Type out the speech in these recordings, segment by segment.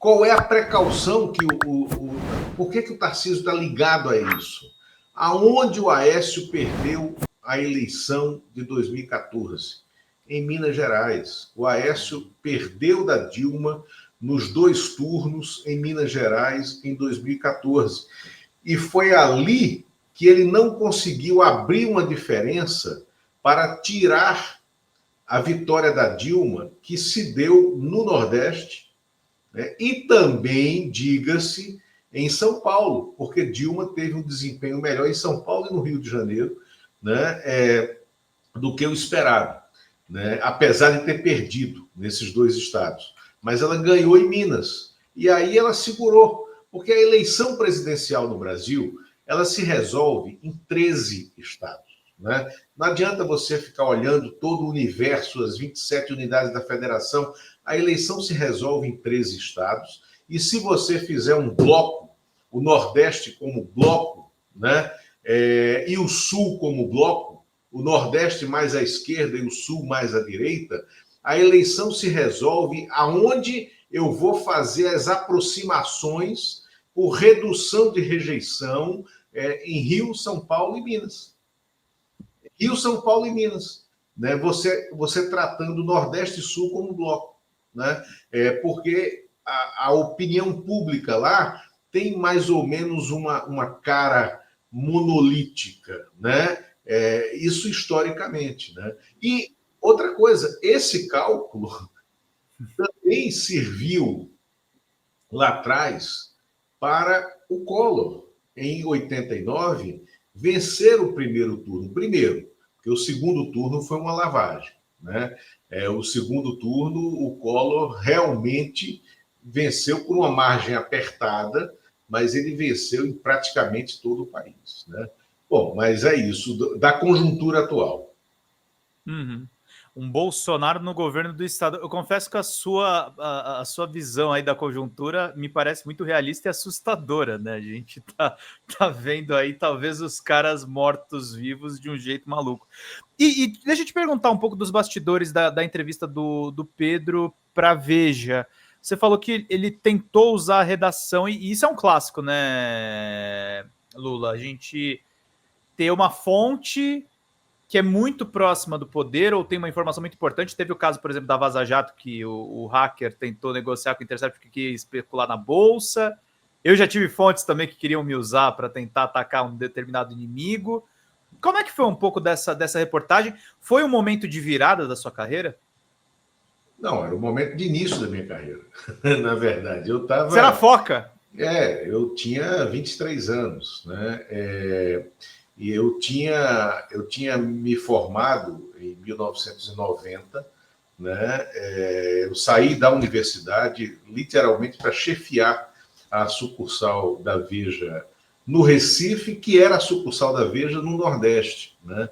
qual é a precaução que por que o Tarcísio está ligado a isso? Aonde o Aécio perdeu a eleição de 2014? Em Minas Gerais. O Aécio perdeu da Dilma nos 2 turnos em Minas Gerais em 2014. E foi ali que ele não conseguiu abrir uma diferença para tirar a vitória da Dilma, que se deu no Nordeste, né? E também, diga-se, em São Paulo, porque Dilma teve um desempenho melhor em São Paulo e no Rio de Janeiro, né, do que o esperado, né, apesar de ter perdido nesses 2 estados. Mas ela ganhou em Minas. E aí ela segurou, porque a eleição presidencial no Brasil, ela se resolve em 13 estados. Né? Não adianta você ficar olhando todo o universo, as 27 unidades da federação. A eleição se resolve em 13 estados. E se você fizer um bloco, o Nordeste como bloco, né, e o Sul como bloco, o Nordeste mais à esquerda e o Sul mais à direita, a eleição se resolve aonde eu vou fazer as aproximações por redução de rejeição em Rio, São Paulo e Minas. Rio, São Paulo e Minas. Né? Você tratando Nordeste e Sul como bloco. Né? Porque a opinião pública lá tem mais ou menos uma cara monolítica, né? Isso historicamente. Né? E outra coisa, esse cálculo também serviu lá atrás para o Collor, em 89, vencer o primeiro turno. Primeiro, porque o segundo turno foi uma lavagem. Né? O segundo turno, o Collor realmente venceu por uma margem apertada, mas ele venceu em praticamente todo o país. Né? Bom, mas é isso, da conjuntura atual. Uhum. Um Bolsonaro no governo do estado. Eu confesso que a sua visão aí da conjuntura me parece muito realista e assustadora, né? A gente tá vendo aí talvez os caras mortos-vivos de um jeito maluco. E deixa eu te perguntar um pouco dos bastidores da entrevista do Pedro para Veja. Você falou que ele tentou usar a redação, e isso é um clássico, né, Lula? A gente ter uma fonte que é muito próxima do poder ou tem uma informação muito importante. Teve o caso, por exemplo, da Vaza Jato, que o hacker tentou negociar com o Intercept porque queria especular na bolsa. Eu já tive fontes também que queriam me usar para tentar atacar um determinado inimigo. Como é que foi um pouco dessa reportagem? Foi um momento de virada da sua carreira? Não, era o momento de início da minha carreira. Na verdade, eu estava... Você era foca? Eu tinha 23 anos, né? E eu tinha me formado em 1990, né? Eu saí da universidade literalmente para chefiar a sucursal da Veja no Recife, que era a sucursal da Veja no Nordeste, né?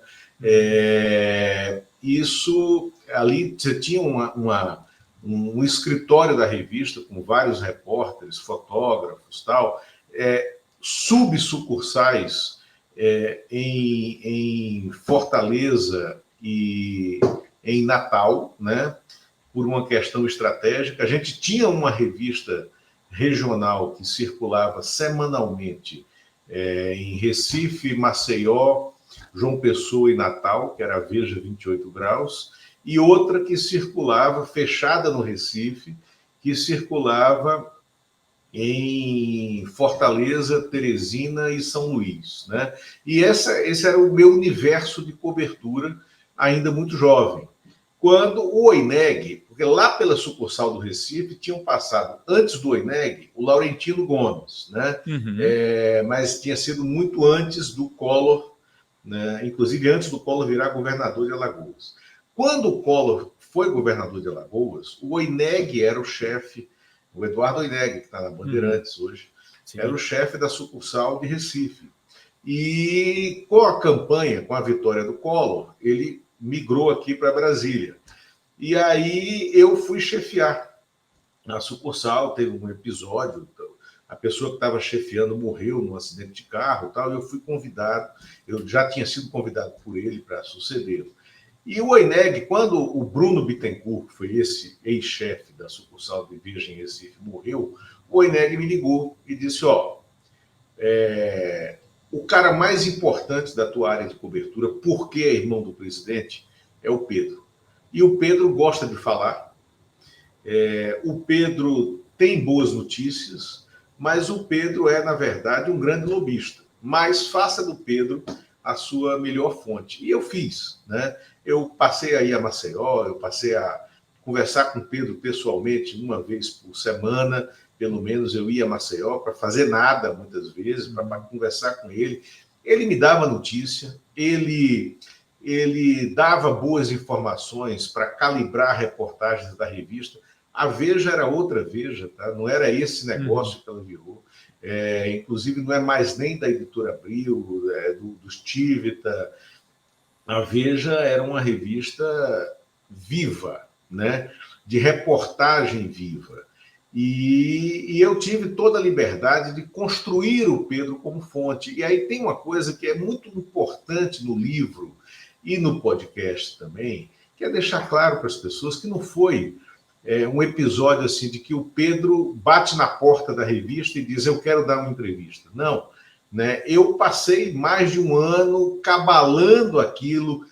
Isso ali você tinha um escritório da revista com vários repórteres, fotógrafos, tal, subsucursais em Fortaleza e em Natal, né? Por uma questão estratégica. A gente tinha uma revista regional que circulava semanalmente em Recife, Maceió, João Pessoa e Natal, que era a Veja 28 Graus, e outra que circulava, fechada no Recife, que circulava em Fortaleza, Teresina e São Luís. Né? E esse era o meu universo de cobertura, ainda muito jovem. Quando o OINEG, porque lá pela sucursal do Recife tinham passado, antes do OINEG, o Laurentino Gomes, né? Mas tinha sido muito antes do Collor, né? Inclusive antes do Collor virar governador de Alagoas. Quando o Collor foi governador de Alagoas, o OINEG era o chefe, o Eduardo OINEG, que está na Bandeirantes hoje, sim, era o chefe da sucursal de Recife. E com a campanha, com a vitória do Collor, ele migrou aqui para Brasília. E aí eu fui chefiar a sucursal, teve um episódio, a pessoa que estava chefiando morreu num acidente de carro, tal, e eu fui convidado, eu já tinha sido convidado por ele para sucedê-lo. E o OINEG, quando o Bruno Bittencourt, que foi esse ex-chefe da sucursal de Veja em Recife, morreu, o OINEG me ligou e disse, o cara mais importante da tua área de cobertura, porque é irmão do presidente, é o Pedro. E o Pedro gosta de falar, o Pedro tem boas notícias, mas o Pedro é, na verdade, um grande lobista. Mas faça do Pedro a sua melhor fonte. E eu fiz, né? Eu passei a ir a Maceió, eu passei a conversar com o Pedro pessoalmente uma vez por semana, pelo menos eu ia a Maceió para fazer nada, muitas vezes, para conversar com ele. Ele me dava notícia, ele dava boas informações para calibrar reportagens da revista. A Veja era outra Veja, tá? Não era esse negócio que ela virou. Inclusive, não é mais nem da Editora Abril, do Stivita. A Veja era uma revista viva, né? De reportagem viva. E eu tive toda a liberdade de construir o Pedro como fonte. E aí tem uma coisa que é muito importante no livro e no podcast também, que é deixar claro para as pessoas que não foi um episódio assim de que o Pedro bate na porta da revista e diz, eu quero dar uma entrevista. Não, né? Eu passei mais de um ano cabalando aquilo,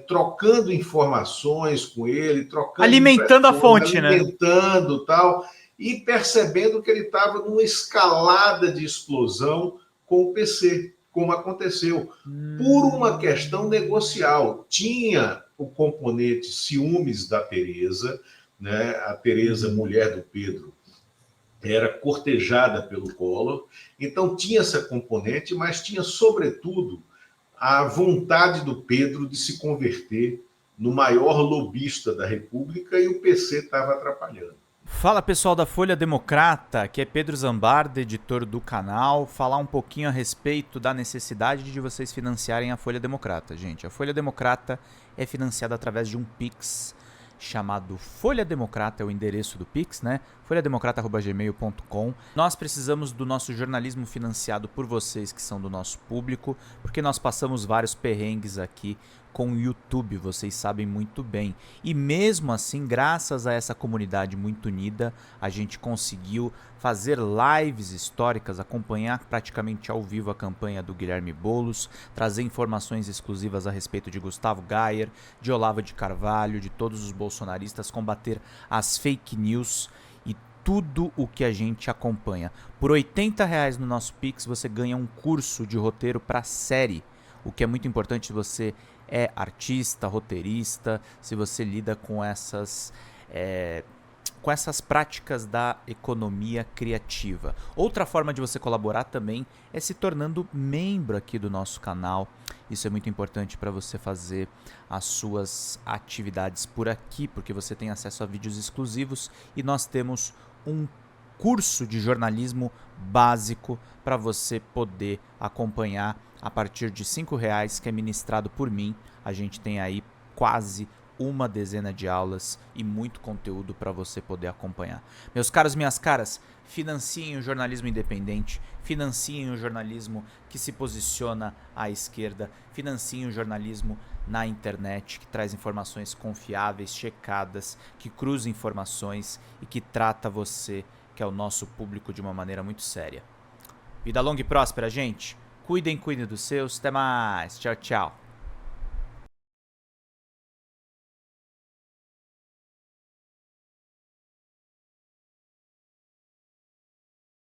trocando informações com ele, trocando alimentando a fonte, alimentando, tal, e percebendo que ele estava numa escalada de explosão com o PC, como aconteceu, por uma questão negocial. Tinha o componente ciúmes da Tereza, né? A Tereza, mulher do Pedro, era cortejada pelo Collor, então tinha essa componente, mas tinha, sobretudo, a vontade do Pedro de se converter no maior lobista da República, e o PC estava atrapalhando. Fala, pessoal da Folha Democrata, que é Pedro Zambarda, editor do canal, falar um pouquinho a respeito da necessidade de vocês financiarem a Folha Democrata. Gente, a Folha Democrata é financiada através de um Pix chamado Folha Democrata, é o endereço do Pix, né? folhademocrata@gmail.com. Nós precisamos do nosso jornalismo financiado por vocês que são do nosso público, porque nós passamos vários perrengues aqui com o YouTube, vocês sabem muito bem. E mesmo assim, graças a essa comunidade muito unida, a gente conseguiu fazer lives históricas, acompanhar praticamente ao vivo a campanha do Guilherme Boulos, trazer informações exclusivas a respeito de Gustavo Gayer, de Olavo de Carvalho, de todos os bolsonaristas, combater as fake news e tudo o que a gente acompanha. Por R$80 no nosso Pix você ganha um curso de roteiro para série, o que é muito importante se você é artista, roteirista, se você lida com essas práticas da economia criativa. Outra forma de você colaborar também é se tornando membro aqui do nosso canal. Isso é muito importante para você fazer as suas atividades por aqui, porque você tem acesso a vídeos exclusivos e nós temos um curso de jornalismo básico para você poder acompanhar a partir de R$5, que é ministrado por mim. A gente tem aí quase uma dezena de aulas e muito conteúdo para você poder acompanhar. Meus caros, minhas caras, financiem o jornalismo independente, financiem o jornalismo que se posiciona à esquerda, financiem o jornalismo na internet, que traz informações confiáveis, checadas, que cruza informações e que trata você, que é o nosso público, de uma maneira muito séria. Vida longa e próspera, gente. Cuidem dos seus. Até mais. Tchau, tchau.